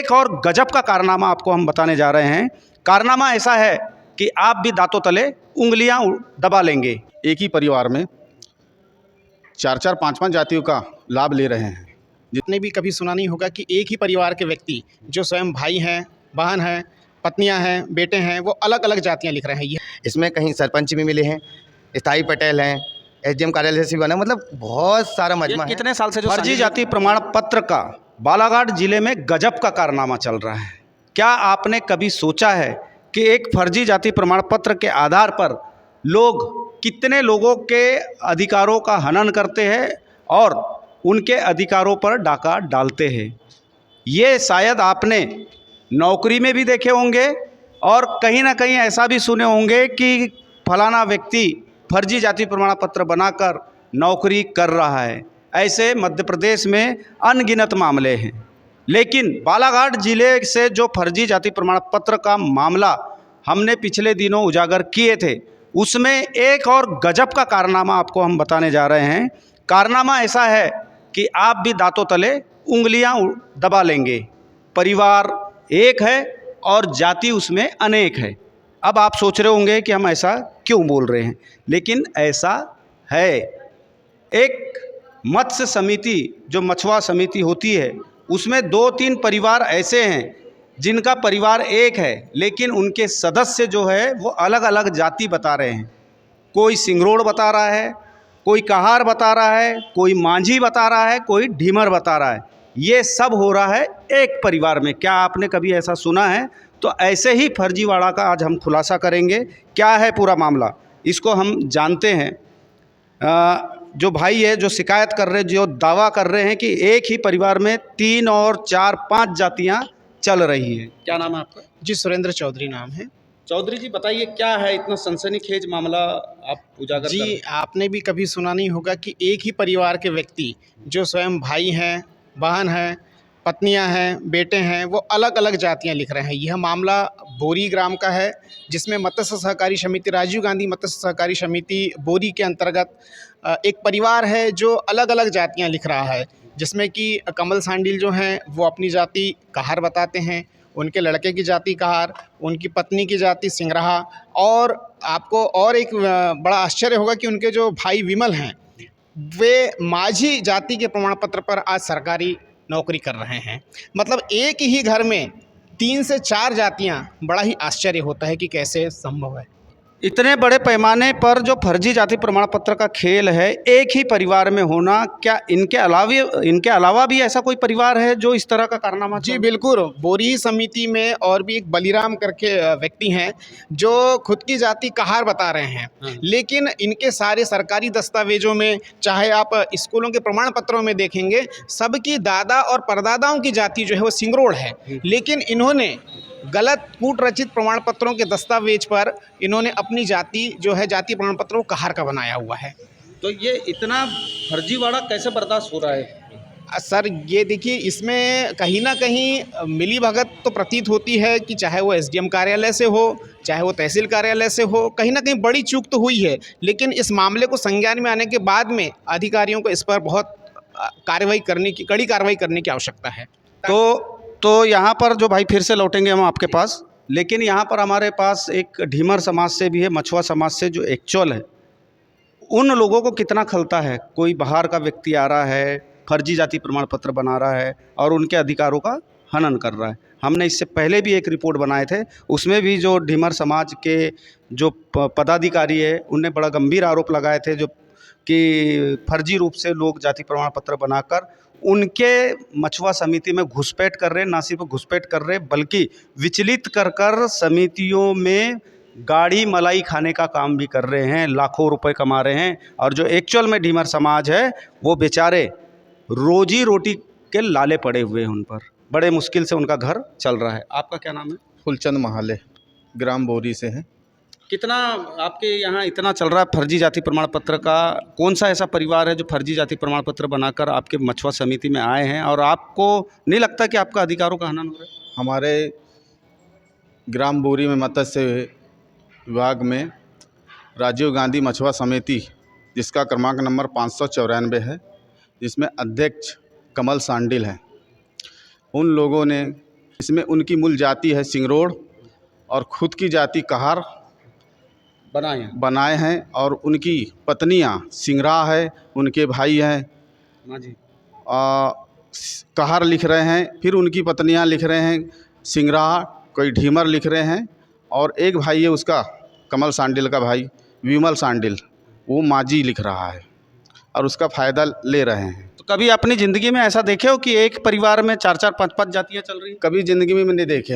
एक और गजब का कारनामा आपको हम बताने जा रहे हैं। कारनामा ऐसा है कि आप भी दांतों तले उंगलियां दबा लेंगे। एक ही परिवार में 4-4, 5-5 जातियों का लाभ ले रहे हैं। जितने भी कभी सुना नहीं होगा कि एक ही परिवार के व्यक्ति जो स्वयं भाई हैं, बहन हैं, पत्नियां हैं, बेटे हैं, वो अलग अलग जातियां लिख रहे हैं। इसमें कहीं सरपंच भी मिले हैं, स्थायी पटेल हैं, एसडीएम कार्यालय से भी बना, मतलब बहुत सारा मजमा है। कितने साल से जो फर्जी जाति प्रमाण पत्र का बालाघाट जिले में गजब का कारनामा चल रहा है। क्या आपने कभी सोचा है कि एक फर्जी जाति प्रमाण पत्र के आधार पर लोग कितने लोगों के अधिकारों का हनन करते हैं और उनके अधिकारों पर डाका डालते हैं। ये शायद आपने नौकरी में भी देखे होंगे और कहीं ना कहीं ऐसा भी सुने होंगे कि फलाना व्यक्ति फर्जी जाति प्रमाण पत्र बनाकर नौकरी कर रहा है। ऐसे मध्य प्रदेश में अनगिनत मामले हैं, लेकिन बालाघाट जिले से जो फर्जी जाति प्रमाण पत्र का मामला हमने पिछले दिनों उजागर किए थे, उसमें एक और गजब का कारनामा आपको हम बताने जा रहे हैं। कारनामा ऐसा है कि आप भी दांतों तले उंगलियां दबा लेंगे। परिवार एक है और जाति उसमें अनेक है। अब आप सोच रहे होंगे कि हम ऐसा क्यों बोल रहे हैं, लेकिन ऐसा है। एक मत्स्य समिति जो मछुआ समिति होती है, उसमें 2-3 परिवार ऐसे हैं जिनका परिवार एक है, लेकिन उनके सदस्य जो है वो अलग अलग जाति बता रहे हैं। कोई सिंगरोड़ बता रहा है, कोई कहार बता रहा है, कोई मांझी बता रहा है, कोई ढीमर बता रहा है। ये सब हो रहा है एक परिवार में। क्या आपने कभी ऐसा सुना है? तो ऐसे ही फर्जीवाड़ा का आज हम खुलासा करेंगे। क्या है पूरा मामला, इसको हम जानते हैं। जो भाई है जो शिकायत कर रहे, जो दावा कर रहे हैं कि एक ही परिवार में 3 और 4, 5 जातियां चल रही हैं। क्या नाम है आपका? जी, सुरेंद्र चौधरी नाम है। चौधरी जी, बताइए क्या है इतना सनसनीखेज मामला आप उजागर कर रहे हैं? जी, आपने भी कभी सुना नहीं होगा कि एक ही परिवार के व्यक्ति जो स्वयं भाई हैं, बहन हैं, पत्नियां हैं, बेटे हैं, वो अलग अलग जातियां लिख रहे हैं। यह मामला बोरी ग्राम का है, जिसमें मत्स्य सहकारी समिति, राजीव गांधी मत्स्य सहकारी समिति बोरी के अंतर्गत एक परिवार है जो अलग अलग जातियां लिख रहा है, जिसमें कि कमल सांडिल जो हैं वो अपनी जाति कहार बताते हैं, उनके लड़के की जाति कहार, उनकी पत्नी की जाति सिंगराहा, और आपको और एक बड़ा आश्चर्य होगा कि उनके जो भाई विमल हैं वे माझी जाति के प्रमाण पत्र पर आज सरकारी नौकरी कर रहे हैं। मतलब एक ही घर में 3 से 4 जातियां, बड़ा ही आश्चर्य होता है कि कैसे संभव है। इतने बड़े पैमाने पर जो फर्जी जाति प्रमाण पत्र का खेल है एक ही परिवार में होना, क्या इनके अलावा भी ऐसा कोई परिवार है जो इस तरह का कारनामा? जी बिल्कुल, बोरी समिति में और भी एक बलिराम करके व्यक्ति हैं जो खुद की जाति कहार बता रहे हैं, लेकिन इनके सारे सरकारी दस्तावेजों में, चाहे आप स्कूलों के प्रमाण पत्रों में देखेंगे, सबकी दादा और परदादाओं की जाति जो है वो सिंगरोड़ है, लेकिन इन्होंने गलत कूट रचित प्रमाण पत्रों के दस्तावेज पर इन्होंने अपनी जाति जो है, जाति प्रमाण पत्रों को कहार का बनाया हुआ है। तो ये इतना फर्जीवाड़ा कैसे बर्दाश्त हो रहा है? सर ये देखिए, इसमें कहीं ना कहीं मिलीभगत तो प्रतीत होती है कि चाहे वो एसडीएम कार्यालय से हो, चाहे वो तहसील कार्यालय से हो, कहीं ना कहीं बड़ी चूक तो हुई है, लेकिन इस मामले को संज्ञान में आने के बाद में अधिकारियों को इस पर बहुत कड़ी कार्रवाई करने की आवश्यकता है। तो यहाँ पर जो भाई फिर से लौटेंगे हम आपके पास, लेकिन यहाँ पर हमारे पास एक ढीमर समाज से भी है, मछुआ समाज से, जो एक्चुअल है उन लोगों को कितना खलता है। कोई बाहर का व्यक्ति आ रहा है, फर्जी जाति प्रमाण पत्र बना रहा है और उनके अधिकारों का हनन कर रहा है। हमने इससे पहले भी एक रिपोर्ट बनाए थे, उसमें भी जो ढीमर समाज के जो पदाधिकारी है उनने बड़ा गंभीर आरोप लगाए थे, जो कि फर्जी रूप से लोग जाति प्रमाण पत्र बनाकर उनके मछुआ समिति में घुसपैठ कर रहे हैं। ना सिर्फ घुसपैठ कर रहे बल्कि विचलित कर कर समितियों में गाढ़ी मलाई खाने का काम भी कर रहे हैं, लाखों रुपए कमा रहे हैं। और जो एक्चुअल में ढीमर समाज है वो बेचारे रोजी रोटी के लाले पड़े हुए हैं, उन पर बड़े मुश्किल से उनका घर चल रहा है। आपका क्या नाम है? फुलचंद महाले, ग्राम बोरी से हैं। कितना आपके यहाँ इतना चल रहा है फर्जी जाति प्रमाण पत्र का? कौन सा ऐसा परिवार है जो फर्जी जाति प्रमाण पत्र बनाकर आपके मछुआ समिति में आए हैं और आपको नहीं लगता कि आपका अधिकारों का हनन हो रहा है? हमारे ग्राम बोरी में मत्स्य विभाग में राजीव गांधी मछुआ समिति, जिसका क्रमांक नंबर 594 है, जिसमें अध्यक्ष कमल सांडिल हैं, उन लोगों ने इसमें उनकी मूल जाति है सिंगरोड और खुद की जाति कहार बनाए हैं और उनकी पत्नियां सिंगरा है, उनके भाई हैं मांझी। कहार लिख रहे हैं, फिर उनकी पत्नियां लिख रहे हैं सिंगरा, कोई ढीमर लिख रहे हैं और एक भाई है उसका कमल सांडिल का भाई विमल सांडिल, वो मांझी लिख रहा है और उसका फ़ायदा ले रहे हैं। तो कभी अपनी ज़िंदगी में ऐसा देखे हो कि एक परिवार में 4-4 5-5 जातियाँ चल रही हैं? कभी ज़िंदगी में नहीं देखे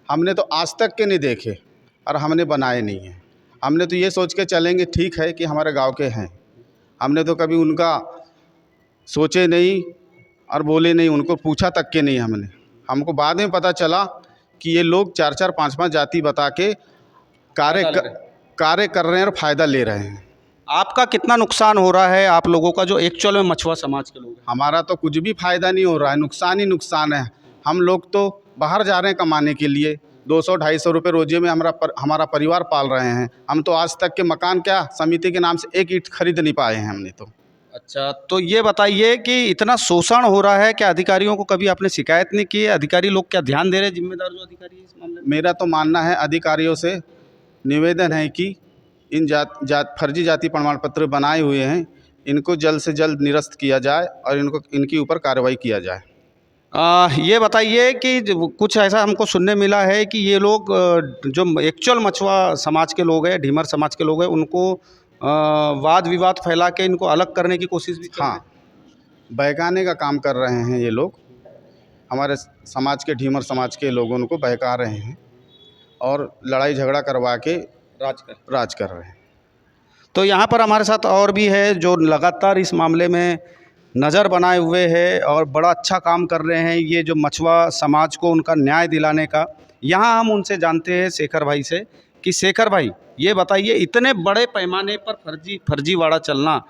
हमने तो आज तक के नहीं देखे और हमने बनाए नहीं हैं। हमने तो ये सोच के चलेंगे ठीक है कि हमारे गांव के हैं, हमने तो कभी उनका सोचे नहीं और बोले नहीं, उनको पूछा तक के नहीं हमने। हमको बाद में पता चला कि ये लोग 4-4 5-5 जाति बता के कार्य कर रहे हैं और फ़ायदा ले रहे हैं। आपका कितना नुकसान हो रहा है आप लोगों का जो एक्चुअल में मछुआ समाज के लोग हैं? हमारा तो कुछ भी फ़ायदा नहीं हो रहा है, नुकसान ही नुकसान है। हम लोग तो बाहर जा रहे हैं कमाने के लिए, 200-250 रुपये रोजे में हमारा परिवार पाल रहे हैं। हम तो आज तक के मकान क्या समिति के नाम से एक ईंट खरीद नहीं पाए हैं हमने तो। अच्छा, तो ये बताइए कि इतना शोषण हो रहा है, क्या अधिकारियों को कभी आपने शिकायत नहीं की है? अधिकारी लोग क्या ध्यान दे रहे हैं, जिम्मेदार जो अधिकारी है इस मामले में? मेरा तो मानना है अधिकारियों से निवेदन है कि इन फर्जी जाति प्रमाण पत्र बनाए हुए हैं, इनको जल्द से जल्द निरस्त किया जाए और इनके ऊपर कार्रवाई किया जाए। ये बताइए कि कुछ ऐसा हमको सुनने मिला है कि ये लोग जो एक्चुअल मछुआ समाज के लोग हैं, ढीमर समाज के लोग हैं, उनको वाद विवाद फैला के इनको अलग करने की कोशिश भी कर रहे हैं। हाँ, बहकाने का काम कर रहे हैं ये लोग, हमारे समाज के ढीमर समाज के लोगों को बहका रहे हैं और लड़ाई झगड़ा करवा के राज कर रहे हैं। तो यहाँ पर हमारे साथ और भी है जो लगातार इस मामले में नज़र बनाए हुए है और बड़ा अच्छा काम कर रहे हैं, ये जो मछुआ समाज को उनका न्याय दिलाने का। यहाँ हम उनसे जानते हैं शेखर भाई से कि शेखर भाई ये बताइए, इतने बड़े पैमाने पर फर्जीवाड़ा चलना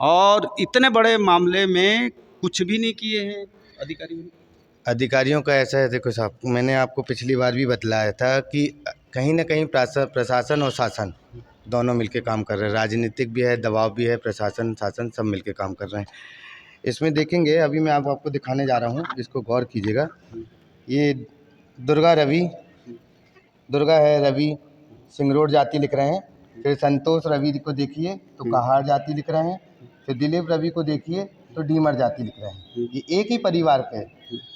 और इतने बड़े मामले में कुछ भी नहीं किए हैं अधिकारियों का ऐसा है, देखो साहब, मैंने आपको पिछली बार भी बतलाया था कि कहीं ना कहीं प्रशासन और शासन दोनों मिलके काम कर रहे हैं। राजनीतिक भी है, दबाव भी है, प्रशासन शासन सब मिलके काम कर रहे हैं। इसमें देखेंगे, अभी मैं आपको दिखाने जा रहा हूँ, इसको गौर कीजिएगा। ये दुर्गा है, रवि सिंगरोड जाति लिख रहे हैं। फिर संतोष रवि को देखिए तो कहार जाति लिख रहे हैं। फिर दिलीप रवि को देखिए तो ढीमर जाति लिख रहे हैं। ये एक ही परिवार के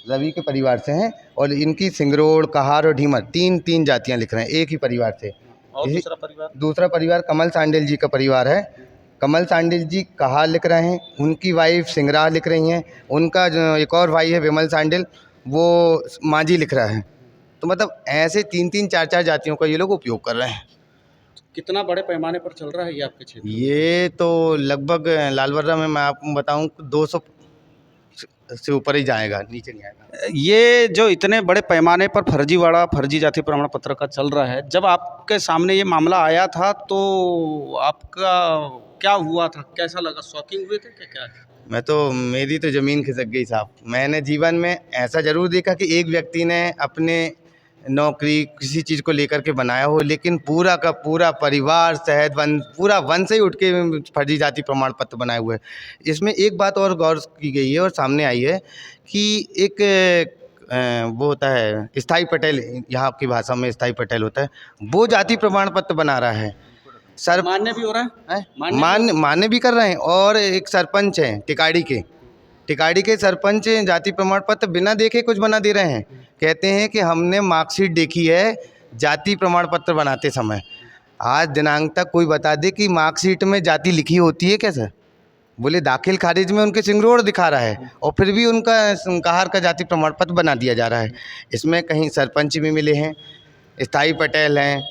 रवि के परिवार से हैं और इनकी सिंगरोड, कहार और ढीमर तीन जातियां लिख रहे हैं एक ही परिवार से। और दूसरा परिवार कमल सांडिल जी का परिवार है। कमल सांडिल जी कहार लिख रहे हैं, उनकी वाइफ सिंगरा लिख रही हैं, उनका जो एक और भाई है विमल सांडिल वो मांझी लिख रहा है। तो मतलब ऐसे 3-4 जातियों का ये लोग उपयोग कर रहे हैं। कितना बड़े पैमाने पर चल रहा है ये आपके क्षेत्र? ये तो लगभग लालबर्रा में मैं आपको बताऊं 200 से ऊपर ही जाएगा, नीचे नहीं आएगा। ये जो इतने बड़े पैमाने पर फर्जी जाति प्रमाण पत्र का चल रहा है, जब आपके सामने ये मामला आया था तो आपका क्या हुआ था, कैसा लगा, शॉकिंग हुए थे क्या? मैं तो, मेरी तो ज़मीन खिसक गई साहब। मैंने जीवन में ऐसा ज़रूर देखा कि एक व्यक्ति ने अपने नौकरी किसी चीज़ को लेकर के बनाया हो, लेकिन पूरा का पूरा परिवार पूरा वंश ही उठ के फर्जी जाति प्रमाण पत्र बनाए हुए। इसमें एक बात और गौर की गई है और सामने आई है कि एक वो होता है स्थाई पटेल, यहाँ की भाषा में स्थाई पटेल होता है, वो जाति प्रमाण पत्र बना रहा है। सर मान्य भी हो रहा है, मान्य भी कर रहे हैं। और एक सरपंच हैं टिकाड़ी के सरपंच जाति प्रमाण पत्र बिना देखे कुछ बना दे रहे हैं। कहते हैं कि हमने मार्कशीट देखी है जाति प्रमाण पत्र बनाते समय, आज दिनांक तक कोई बता दे कि मार्कशीट में जाति लिखी होती है क्या सर? बोले दाखिल खारिज में उनके सिंगरोड दिखा रहा है और फिर भी उनका कहार का जाति प्रमाण पत्र बना दिया जा रहा है। इसमें कहीं सरपंच भी मिले हैं, स्थाई पटेल हैं,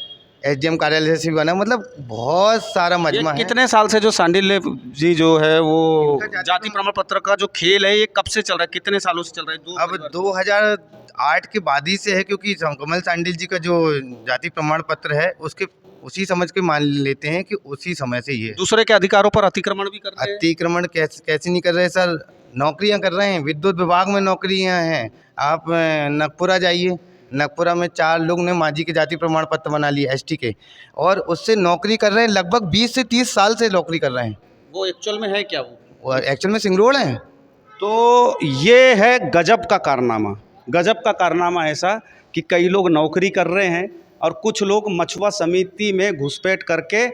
एसडीएम कार्यालय से भी बना, मतलब बहुत सारा मजमा है। कितने साल से जो सांडिल जी जो है वो जाति प्रमाण पत्र का जो खेल है, ये कब से चल रहा है, कितने सालों से चल रहा है? अब 2008 के बाद ही से है, क्योंकि कमल सांडिल जी का जो जाति प्रमाण पत्र है उसके उसी समझ के मान लेते हैं कि उसी समय से ये दूसरे के अधिकारों पर अतिक्रमण भी करते हैं। अतिक्रमण कैसे नहीं कर रहे सर, नौकरियां कर रहे हैं, विद्युत विभाग में नौकरियां हैं। आप नगपुरा जाइए, नगपुरा में 4 लोग ने मांझी के जाति प्रमाण पत्र बना लिए एसटी के, और उससे नौकरी कर रहे हैं, लगभग 20 से 30 साल से नौकरी कर रहे हैं। वो एक्चुअल में है क्या? वो एक्चुअल में सिंगरोड हैं। तो ये है गजब का कारनामा। गजब का कारनामा ऐसा कि कई लोग नौकरी कर रहे हैं और कुछ लोग मछुआ समिति में घुसपैठ करके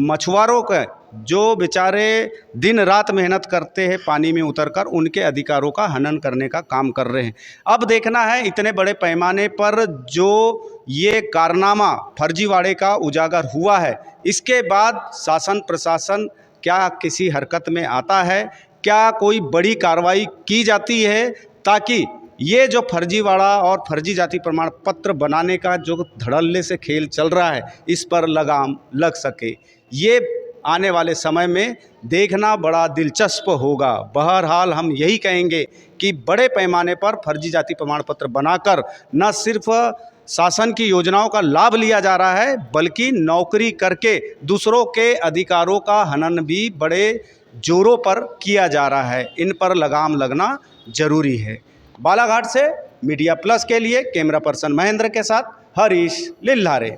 मछुआरों के जो बेचारे दिन रात मेहनत करते हैं पानी में उतरकर, उनके अधिकारों का हनन करने का काम कर रहे हैं। अब देखना है इतने बड़े पैमाने पर जो ये कारनामा फर्जीवाड़े का उजागर हुआ है, इसके बाद शासन प्रशासन क्या किसी हरकत में आता है, क्या कोई बड़ी कार्रवाई की जाती है ताकि ये जो फर्जीवाड़ा और फर्जी जाति प्रमाण पत्र बनाने का जो धड़ल्ले से खेल चल रहा है, इस पर लगाम लग सके। ये आने वाले समय में देखना बड़ा दिलचस्प होगा। बहरहाल हम यही कहेंगे कि बड़े पैमाने पर फर्जी जाति प्रमाण पत्र बनाकर न सिर्फ शासन की योजनाओं का लाभ लिया जा रहा है, बल्कि नौकरी करके दूसरों के अधिकारों का हनन भी बड़े जोरों पर किया जा रहा है। इन पर लगाम लगना जरूरी है। बालाघाट से मीडिया प्लस के लिए कैमरा पर्सन महेंद्र के साथ हरीश लिल्हारे।